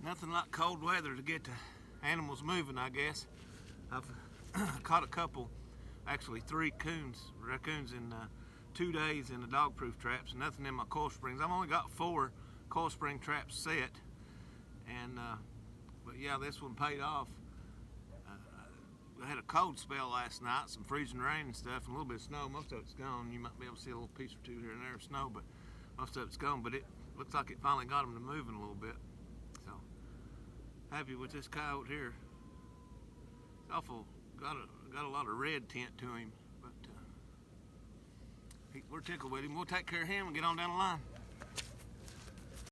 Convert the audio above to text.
Nothing like cold weather to get the animals moving, I guess. I've caught a couple, actually 3 raccoons in 2 days in the dog-proof traps. Nothing in my coil springs. I've only got 4 coil spring traps set, and but yeah, this one paid off. I had a cold spell last night, some freezing rain and stuff, and a little bit of snow. Most of it's gone. You might be able to see a little piece or 2 here and there of snow, but most of it's gone. But it looks like it finally got them to moving a little bit. So happy with this coyote here. It's awful. Got a lot of red tint to him, but we're tickled with him. We'll take care of him and get on down the line.